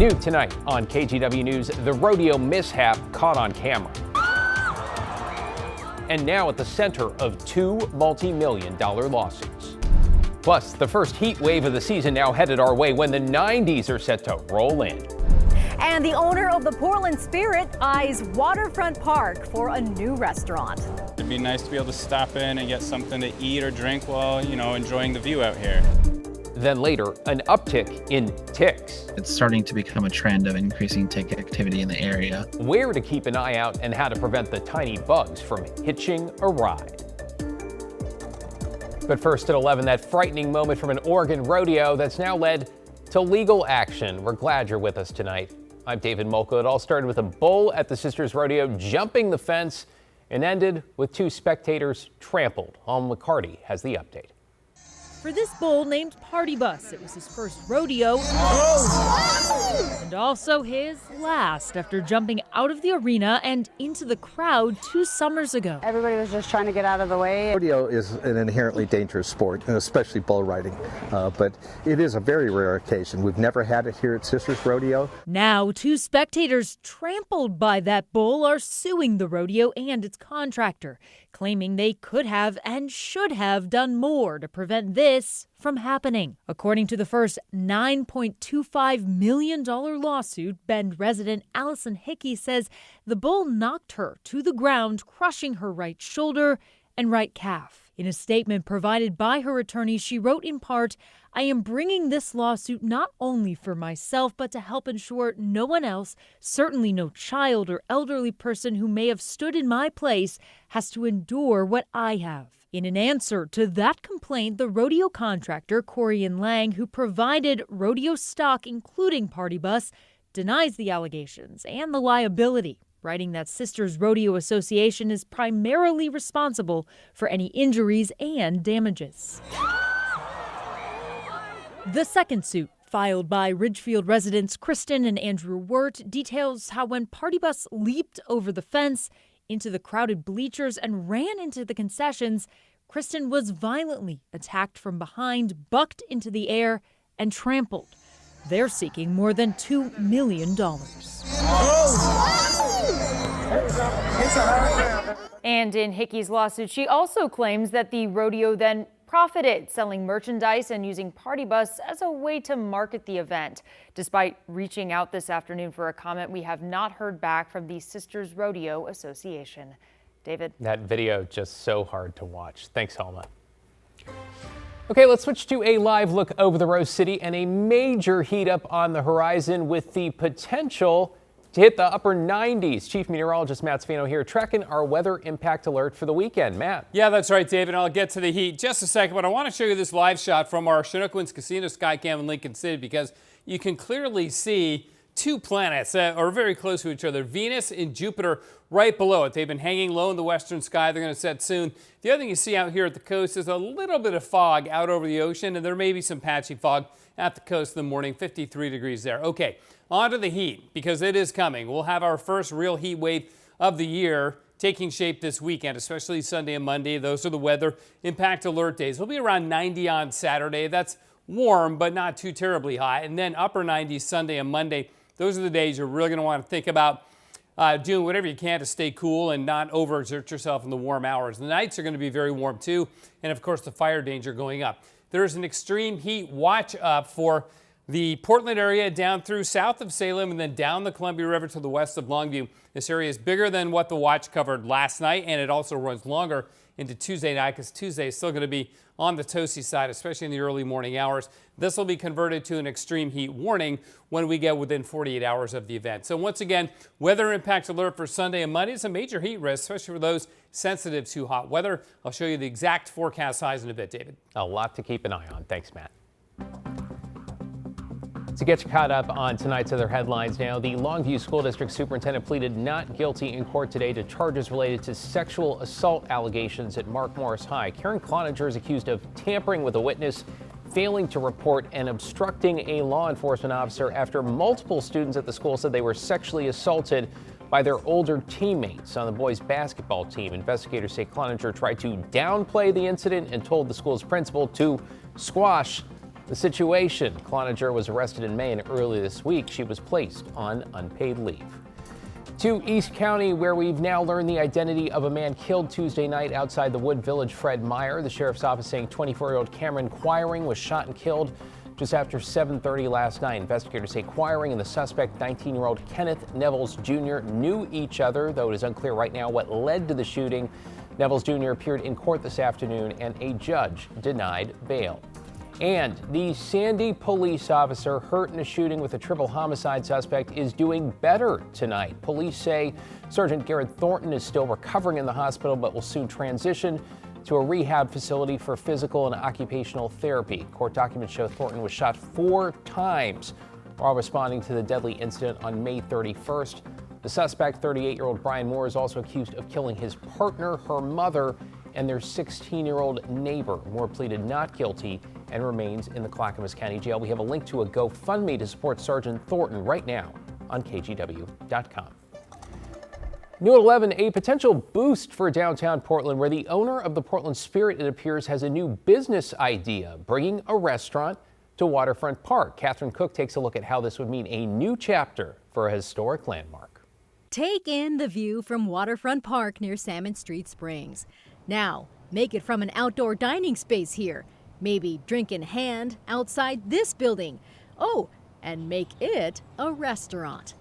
New tonight on KGW News, the rodeo mishap caught on camera. And now at the center of two multi-million-dollar lawsuits. Plus, the first heat wave of the season now headed our way when the 90s are set to roll in. And the owner of the Portland Spirit eyes Waterfront Park for a new restaurant. It'd be nice to be able to stop in and get something to eat or drink while, enjoying the view out here. Then later, an uptick in ticks. It's starting to become a trend of increasing tick activity in the area. Where to keep an eye out and how to prevent the tiny bugs from hitching a ride. But first at 11, that frightening moment from an Oregon rodeo that's now led to legal action. We're glad you're with us tonight. I'm David Molko. It all started with a bull at the Sisters Rodeo jumping the fence and ended with two spectators trampled. Alma McCarty has the update. For this bull named Party Bus, it was his first rodeo and also his last after jumping out of the arena and into the crowd 2 summers ago. Everybody was just trying to get out of the way. Rodeo is an inherently dangerous sport, and especially bull riding, but it is a very rare occasion. We've never had it here at Sisters Rodeo. Now, 2 spectators trampled by that bull are suing the rodeo and its contractor, claiming they could have and should have done more to prevent this from happening. According to the first $9.25 million lawsuit, Bend resident Allison Hickey says the bull knocked her to the ground, crushing her right shoulder and right calf. In a statement provided by her attorney, she wrote in part, "I am bringing this lawsuit not only for myself, but to help ensure no one else, certainly no child or elderly person who may have stood in my place, has to endure what I have." In an answer to that complaint, the rodeo contractor, Corian Lang, who provided rodeo stock, including Party Bus, denies the allegations and the liability, writing that Sisters Rodeo Association is primarily responsible for any injuries and damages. The second suit, filed by Ridgefield residents Kristen and Andrew Wirt, details how when Party Bus leaped over the fence into the crowded bleachers and ran into the concessions, Kristen was violently attacked from behind, bucked into the air, and trampled. They're seeking more than $2 million. And in Hickey's lawsuit, she also claims that the rodeo then profited selling merchandise and using Party Bus as a way to market the event. Despite reaching out this afternoon for a comment, we have not heard back from the Sisters Rodeo Association. David? That video just so hard to watch. Thanks, Alma. Okay, let's switch to a live look over the Rose City and a major heat up on the horizon with the potential to hit the upper 90s. Chief Meteorologist Matt Spino here tracking our weather impact alert for the weekend. Matt. Yeah, that's right, David. I'll get to the heat in just a second, but I want to show you this live shot from our Chinook Winds Casino Skycam in Lincoln City because you can clearly see 2 planets that are very close to each other, Venus and Jupiter right below it. They've been hanging low in the western sky. They're going to set soon. The other thing you see out here at the coast is a little bit of fog out over the ocean, and there may be some patchy fog at the coast in the morning, 53 degrees there. Okay, on to the heat, because it is coming. We'll have our first real heat wave of the year taking shape this weekend, especially Sunday and Monday. Those are the weather impact alert days. We'll be around 90 on Saturday. That's warm, but not too terribly hot. And then upper 90s Sunday and Monday. Those are the days you're really going to want to think about doing whatever you can to stay cool and not overexert yourself in the warm hours. The nights are going to be very warm too, and of course the fire danger going up. There's an extreme heat watch up for the Portland area down through south of Salem and then down the Columbia River to the west of Longview. This area is bigger than what the watch covered last night, and it also runs longer into Tuesday night because Tuesday is still going to be on the toasty side, especially in the early morning hours. This will be converted to an extreme heat warning when we get within 48 hours of the event. So once again, weather impact alert for Sunday and Monday is a major heat risk, especially for those sensitive to hot weather. I'll show you the exact forecast highs in a bit, David. A lot to keep an eye on. Thanks, Matt. To get you caught up on tonight's other headlines now, the Longview School District Superintendent pleaded not guilty in court today to charges related to sexual assault allegations at Mark Morris High. Karen Cloninger is accused of tampering with a witness, failing to report, and obstructing a law enforcement officer after multiple students at the school said they were sexually assaulted by their older teammates on the boys' basketball team. Investigators say Cloninger tried to downplay the incident and told the school's principal to squash The situation: Cloninger was arrested in May, and early this week she was placed on unpaid leave. To East County, where we've now learned the identity of a man killed Tuesday night outside the Wood Village. Fred Meyer, the sheriff's office saying 24-year-old Cameron Quiring was shot and killed just after 7:30 last night. Investigators say Quiring and the suspect, 19-year-old Kenneth Nevels Jr., knew each other, though it is unclear right now what led to the shooting. Nevels Jr. appeared in court this afternoon, and a judge denied bail. And the Sandy police officer hurt in a shooting with a triple homicide suspect is doing better tonight. Police say Sergeant Garrett Thornton is still recovering in the hospital, but will soon transition to a rehab facility for physical and occupational therapy. Court documents show Thornton was shot 4 times while responding to the deadly incident on May 31st. The suspect, 38-year-old Brian Moore, is also accused of killing his partner, her mother, and their 16-year-old neighbor. Moore pleaded not guilty and remains in the Clackamas County Jail. We have a link to a GoFundMe to support Sergeant Thornton right now on KGW.com. New at 11, a potential boost for downtown Portland, where the owner of the Portland Spirit, it appears, has a new business idea, bringing a restaurant to Waterfront Park. Catherine Cook takes a look at how this would mean a new chapter for a historic landmark. Take in the view from Waterfront Park near Salmon Street Springs. Now, make it from an outdoor dining space here. Maybe drink in hand outside this building. Oh, and make it a restaurant.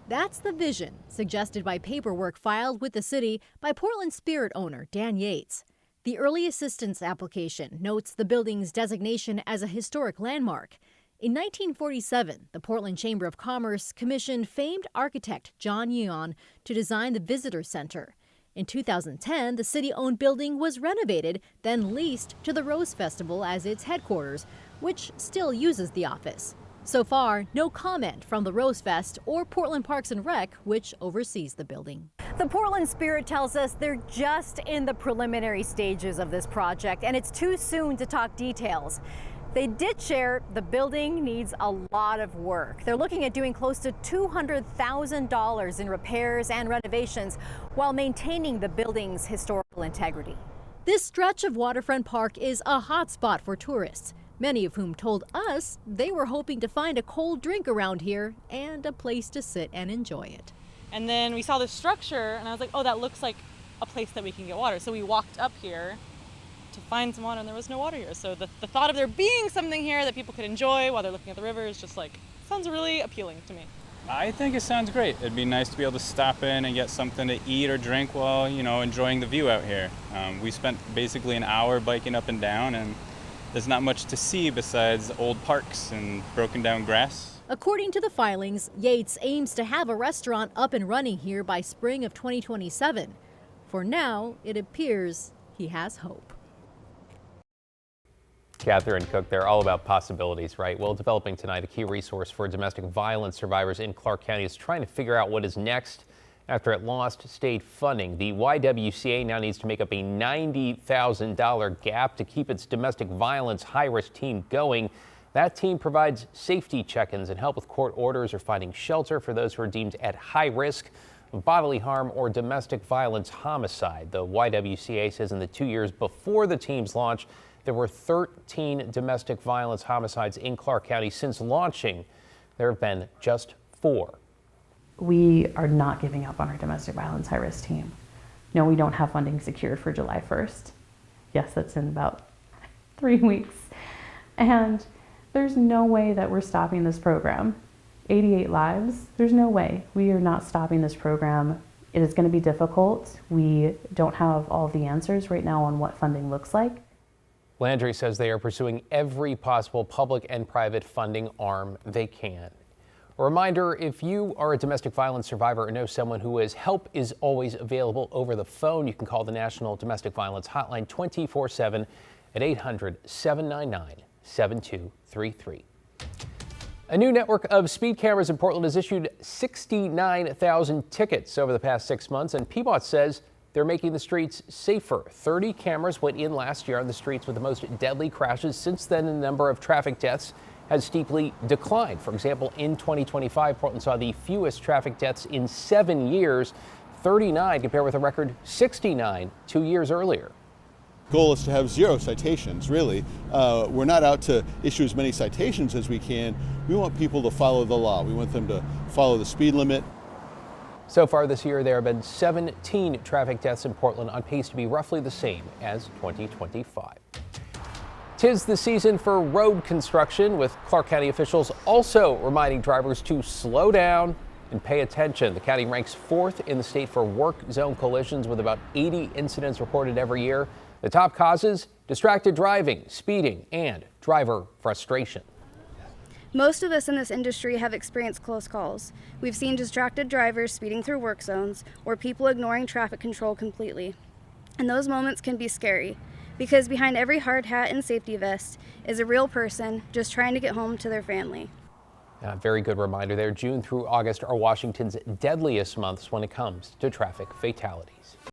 That's the vision suggested by paperwork filed with the city by Portland Spirit owner Dan Yates. The early assistance application notes the building's designation as a historic landmark. In 1947, the Portland Chamber of Commerce commissioned famed architect John Yeon to design the visitor center. In 2010, the city-owned building was renovated, then leased to the Rose Festival as its headquarters, which still uses the office. So far, no comment from the Rose Fest or Portland Parks and Rec, which oversees the building. The Portland Spirit tells us they're just in the preliminary stages of this project, and it's too soon to talk details. They did share the building needs a lot of work. They're looking at doing close to $200,000 in repairs and renovations while maintaining the building's historical integrity. This stretch of Waterfront Park is a hot spot for tourists, many of whom told us they were hoping to find a cold drink around here and a place to sit and enjoy it. And then we saw this structure and I was like, oh, that looks like a place that we can get water. So we walked up here to find some water, and there was no water here. So the thought of there being something here that people could enjoy while they're looking at the river is just like, sounds really appealing to me. I think it sounds great. It'd be nice to be able to stop in and get something to eat or drink while, enjoying the view out here. We spent basically an hour biking up and down, and there's not much to see besides old parks and broken down grass. According to the filings, Yates aims to have a restaurant up and running here by spring of 2027. For now, it appears he has hope. Catherine Cook, they're all about possibilities, right? Well, developing tonight, a key resource for domestic violence survivors in Clark County is trying to figure out what is next after it lost state funding. The YWCA now needs to make up a $90,000 gap to keep its domestic violence high-risk team going. That team provides safety check-ins and help with court orders or finding shelter for those who are deemed at high risk of bodily harm or domestic violence homicide. The YWCA says in the 2 years before the team's launch, there were 13 domestic violence homicides in Clark County. Since launching, there have been just 4. We are not giving up on our domestic violence high-risk team. No, we don't have funding secured for July 1st. Yes, that's in about 3 weeks. And there's no way that we're stopping this program. 88 lives, there's no way. We are not stopping this program. It is going to be difficult. We don't have all the answers right now on what funding looks like. Landry says they are pursuing every possible public and private funding arm they can. A reminder, if you are a domestic violence survivor or know someone who is, help is always available over the phone. You can call the National Domestic Violence Hotline 24/7 at 800-799-7233. A new network of speed cameras in Portland has issued 69,000 tickets over the past 6 months, and PBOT says they're making the streets safer. 30 cameras went in last year on the streets with the most deadly crashes. Since then, the number of traffic deaths has steeply declined. For example, in 2025, Portland saw the fewest traffic deaths in 7 years, 39 compared with a record 69 2 years earlier. Goal is to have 0 citations, really. We're not out to issue as many citations as we can. We want people to follow the law. We want them to follow the speed limit. So far this year, there have been 17 traffic deaths in Portland, on pace to be roughly the same as 2025. 'Tis the season for road construction, with Clark County officials also reminding drivers to slow down and pay attention. The county ranks 4th in the state for work zone collisions, with about 80 incidents reported every year. The top causes: distracted driving, speeding, and driver frustration. Most of us in this industry have experienced close calls. We've seen distracted drivers speeding through work zones or people ignoring traffic control completely. And those moments can be scary, because behind every hard hat and safety vest is a real person just trying to get home to their family. A very good reminder there. June through August are Washington's deadliest months when it comes to traffic fatalities.